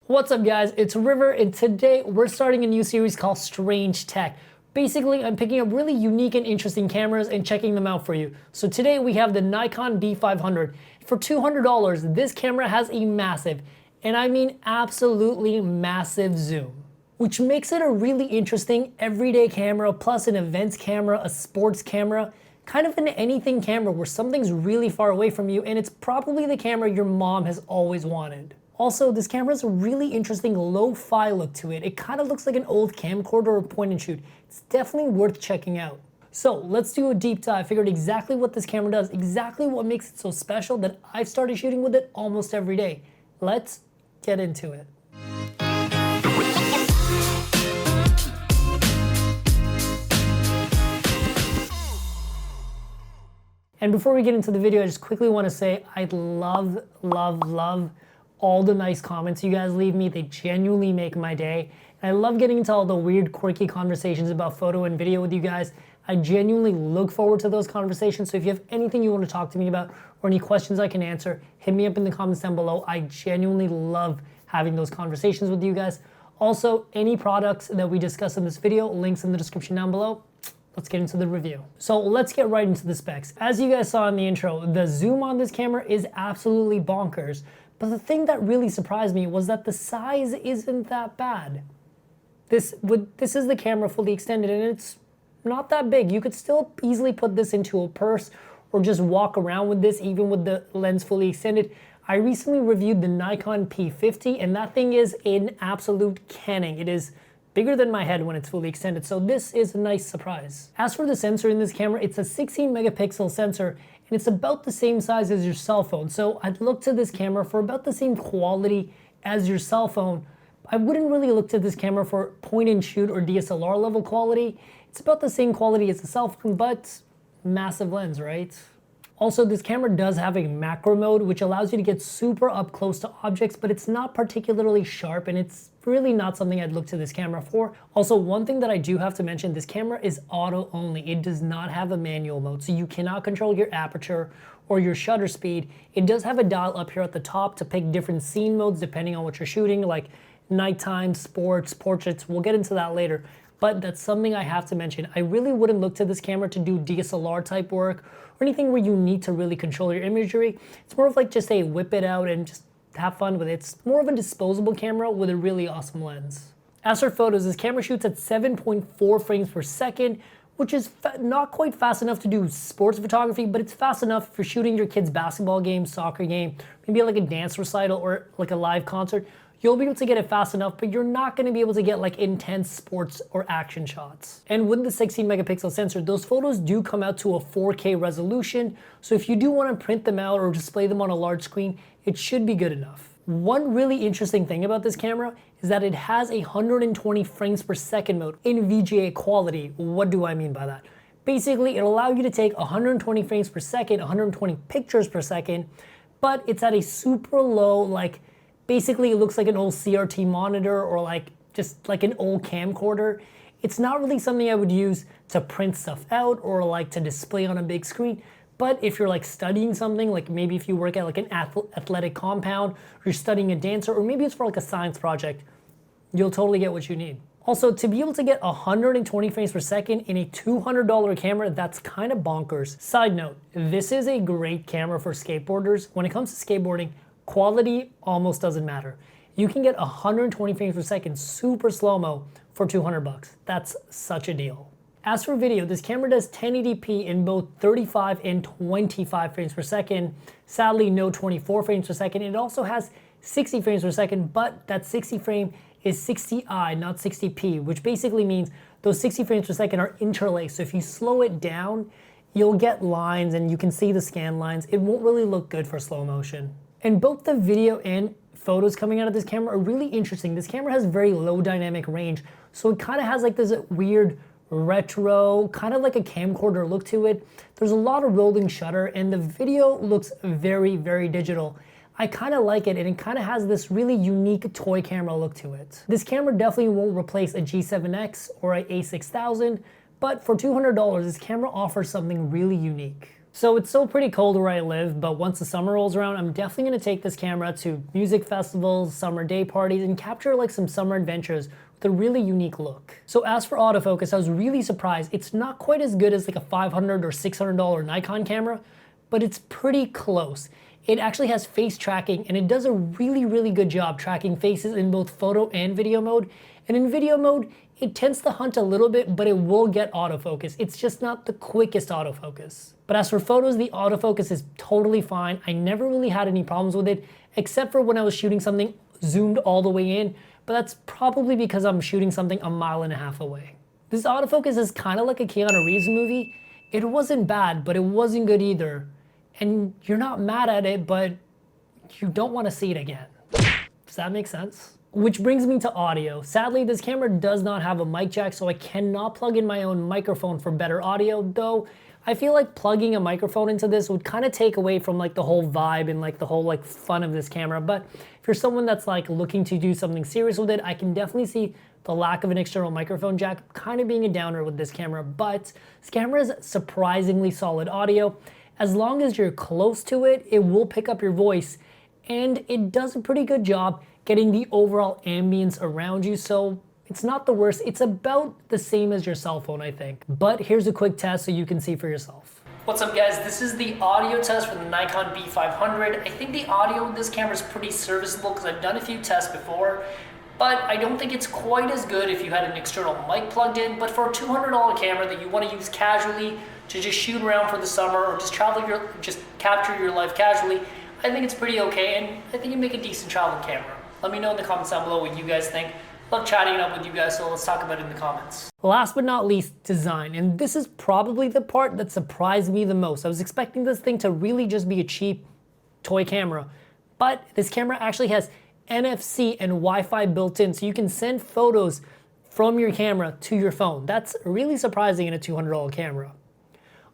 What's up guys, it's River, and today we're starting a new series called Strange Tech. Basically, I'm picking up really unique and interesting cameras and checking them out for you. So today we have the Nikon B500. For $200, this camera has a massive, and I mean absolutely massive zoom, which makes it a really interesting everyday camera, plus an events camera, a sports camera, kind of an anything camera where something's really far away from you, and it's probably the camera your mom has always wanted. Also, this camera has a really interesting lo-fi look to it. It kind of looks like an old camcorder or point and shoot. It's definitely worth checking out. So let's do a deep dive. I figured exactly what this camera does, exactly what makes it so special that I've started shooting with it almost every day. Let's get into it. And before we get into the video, I just quickly want to say I love all the nice comments you guys leave me. They genuinely make my day. And I love getting into all the weird, quirky conversations about photo and video with you guys. I genuinely look forward to those conversations. So if you have anything you want to talk to me about or any questions I can answer, hit me up in the comments down below. I genuinely love having those conversations with you guys. Also, any products that we discuss in this video, links in the description down below. Let's get into the review. So let's get right into the specs. As you guys saw in the intro, the zoom on this camera is absolutely bonkers. But the thing that really surprised me was that the size isn't that bad. This is the camera fully extended, and it's not that big. You could still easily put this into a purse or just walk around with this even with the lens fully extended. I recently reviewed the Nikon P50, and that thing is an absolute cannon. It is bigger than my head when it's fully extended, so this is a nice surprise. As for the sensor in this camera, it's a 16 megapixel sensor, and it's about the same size as your cell phone. So I'd look to this camera for about the same quality as your cell phone. I wouldn't really look to this camera for point and shoot or DSLR level quality. It's about the same quality as the cell phone, but massive lens, right? Also, this camera does have a macro mode, which allows you to get super up close to objects, but it's not particularly sharp, and it's really not something I'd look to this camera for. Also, one thing that I do have to mention, this camera is auto only. It does not have a manual mode, so you cannot control your aperture or your shutter speed. It does have a dial up here at the top to pick different scene modes depending on what you're shooting, like nighttime, sports, portraits. We'll get into that later. But that's something I have to mention. I really wouldn't look to this camera to do DSLR type work or anything where you need to really control your imagery. It's more of like just a whip it out and just have fun with it. It's more of a disposable camera with a really awesome lens. As for photos, this camera shoots at 7.4 frames per second, which is not quite fast enough to do sports photography, but it's fast enough for shooting your kid's basketball game, soccer game, maybe like a dance recital or like a live concert. You'll be able to get it fast enough, but you're not going to be able to get like intense sports or action shots. And with the 16 megapixel sensor, those photos do come out to a 4K resolution. So if you do want to print them out or display them on a large screen, it should be good enough. One really interesting thing about this camera is that it has a 120 frames per second mode in VGA quality. What do I mean by that? Basically, it'll allow you to take 120 frames per second, 120 pictures per second, but it's at a super low, like, basically, it looks like an old CRT monitor or like just like an old camcorder. It's not really something I would use to print stuff out or like to display on a big screen. But if you're like studying something, like maybe if you work at like an athletic compound, or you're studying a dancer, or maybe it's for like a science project, you'll totally get what you need. Also, to be able to get 120 frames per second in a $200 camera, that's kind of bonkers. Side note, this is a great camera for skateboarders. When it comes to skateboarding, quality almost doesn't matter. You can get 120 frames per second super slow-mo for 200 bucks. That's such a deal. As for video, this camera does 1080p in both 35 and 25 frames per second. Sadly, no 24 frames per second. It also has 60 frames per second, but that 60 frame is 60i, not 60p, which basically means those 60 frames per second are interlaced. So if you slow it down, you'll get lines and you can see the scan lines. It won't really look good for slow motion. And both the video and photos coming out of this camera are really interesting. This camera has very low dynamic range, so it kind of has like this weird retro, kind of like a camcorder look to it. There's a lot of rolling shutter, and the video looks very, very digital. I kind of like it, and it kind of has this really unique toy camera look to it. This camera definitely won't replace a G7X or a A6000, but for $200, this camera offers something really unique. So it's still pretty cold where I live, but once the summer rolls around, I'm definitely gonna take this camera to music festivals, summer day parties, and capture like some summer adventures with a really unique look. So as for autofocus, I was really surprised. It's not quite as good as like a $500 or $600 Nikon camera, but it's pretty close. It actually has face tracking, and it does a really, really good job tracking faces in both photo and video mode. And in video mode, it tends to hunt a little bit, but it will get autofocus. It's just not the quickest autofocus. But as for photos, the autofocus is totally fine. I never really had any problems with it, except for when I was shooting something zoomed all the way in, but that's probably because I'm shooting something 1.5 miles away. This autofocus is kind of like a Keanu Reeves movie. It wasn't bad, but it wasn't good either. And you're not mad at it, but you don't want to see it again. Does that make sense? Which brings me to audio. Sadly, this camera does not have a mic jack, so I cannot plug in my own microphone for better audio, though I feel like plugging a microphone into this would kind of take away from like the whole vibe and like the whole like fun of this camera. But if you're someone that's like looking to do something serious with it, I can definitely see the lack of an external microphone jack kind of being a downer with this camera. But this camera is surprisingly solid audio. As long as you're close to it, it will pick up your voice, and it does a pretty good job getting the overall ambience around you, so it's not the worst. It's about the same as your cell phone, I think. But here's a quick test so you can see for yourself. What's up, guys? This is the audio test for the Nikon B500. I think the audio with this camera is pretty serviceable because I've done a few tests before, but I don't think it's quite as good if you had an external mic plugged in. But for a $200 camera that you want to use casually to just shoot around for the summer or just capture your life casually, I think it's pretty okay, and I think you make a decent travel camera. Let me know in the comments down below what you guys think. Love chatting it up with you guys, so let's talk about it in the comments. Last but not least, design. And this is probably the part that surprised me the most. I was expecting this thing to really just be a cheap toy camera, but this camera actually has NFC and Wi-Fi built in, so you can send photos from your camera to your phone. That's really surprising in a $200 camera.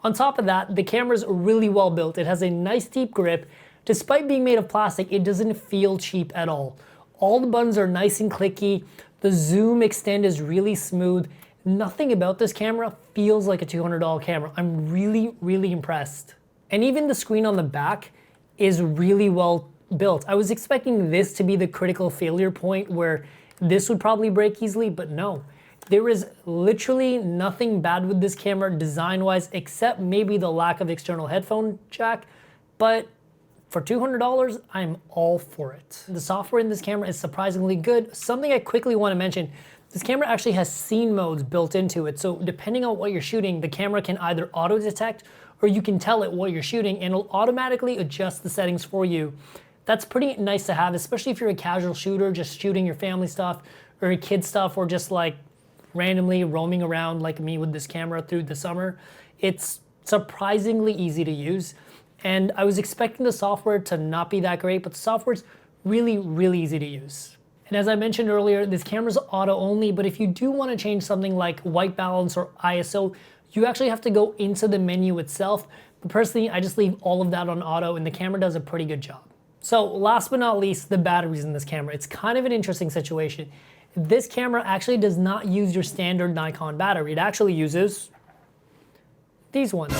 On top of that, the camera's really well built. It has a nice deep grip. Despite being made of plastic, it doesn't feel cheap at all. All the buttons are nice and clicky. The zoom extend is really smooth. Nothing about this camera feels like a $200 camera. I'm really, really impressed. And even the screen on the back is really well built. I was expecting this to be the critical failure point where this would probably break easily, but no. There is literally nothing bad with this camera design-wise, except maybe the lack of external headphone jack, but for $200, I'm all for it. The software in this camera is surprisingly good. Something I quickly want to mention, this camera actually has scene modes built into it, so depending on what you're shooting, the camera can either auto-detect or you can tell it what you're shooting and it'll automatically adjust the settings for you. That's pretty nice to have, especially if you're a casual shooter, just shooting your family stuff or your kid stuff, or just like randomly roaming around like me with this camera through the summer. It's surprisingly easy to use. And I was expecting the software to not be that great, but the software's really, really easy to use. And as I mentioned earlier, this camera's auto only, but if you do want to change something like white balance or ISO, you actually have to go into the menu itself. But personally, I just leave all of that on auto and the camera does a pretty good job. So last but not least, the batteries in this camera. It's kind of an interesting situation. This camera actually does not use your standard Nikon battery. It actually uses these ones.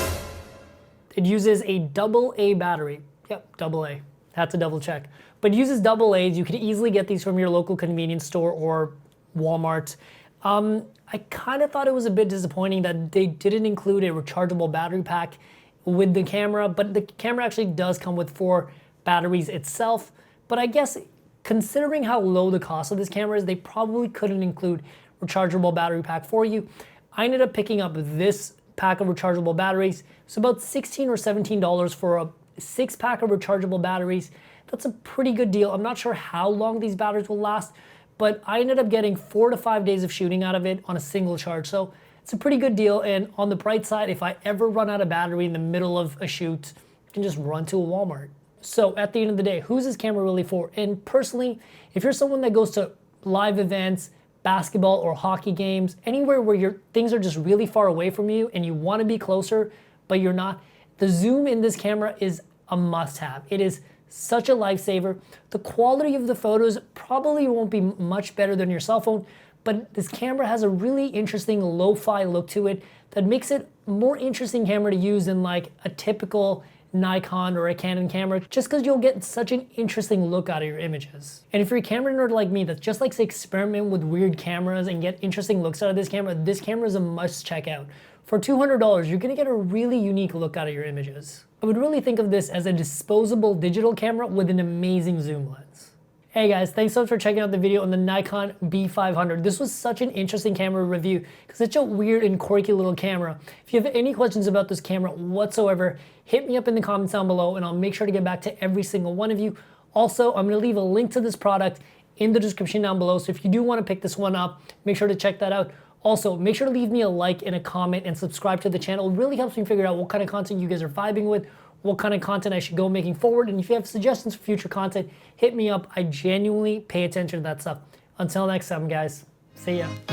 It uses a AA battery. Yep, AA. Had to double check. But it uses AA's. You can easily get these from your local convenience store or Walmart. I kind of thought it was a bit disappointing that they didn't include a rechargeable battery pack with the camera, but the camera actually does come with 4 batteries itself. But I guess considering how low the cost of this camera is, they probably couldn't include rechargeable battery pack for you. I ended up picking up this pack of rechargeable batteries. It's about $16 or $17 for a 6-pack of rechargeable batteries. That's a pretty good deal. I'm not sure how long these batteries will last, but I ended up getting 4 to 5 days of shooting out of it on a single charge. So it's a pretty good deal. And on the bright side, if I ever run out of battery in the middle of a shoot, I can just run to a Walmart. So at the end of the day, who's this camera really for? And personally, if you're someone that goes to live events, basketball or hockey games, anywhere where things are just really far away from you and you want to be closer, but you're not, the zoom in this camera is a must-have. It is such a lifesaver. The quality of the photos probably won't be much better than your cell phone, but this camera has a really interesting lo-fi look to it that makes it a more interesting camera to use than like a typical Nikon or a Canon camera, just because you'll get such an interesting look out of your images. And if you're a camera nerd like me that just likes to experiment with weird cameras and get interesting looks out of this camera is a must check out. For $200, you're gonna get a really unique look out of your images. I would really think of this as a disposable digital camera with an amazing zoom lens. Hey guys, thanks so much for checking out the video on the Nikon B500. This was such an interesting camera review because it's such a weird and quirky little camera. If you have any questions about this camera whatsoever, hit me up in the comments down below and I'll make sure to get back to every single one of you. Also, I'm gonna leave a link to this product in the description down below, so if you do wanna pick this one up, make sure to check that out. Also, make sure to leave me a like and a comment and subscribe to the channel. It really helps me figure out what kind of content you guys are vibing with, what kind of content I should go making forward, and if you have suggestions for future content, hit me up. I genuinely pay attention to that stuff. Until next time, guys, see ya.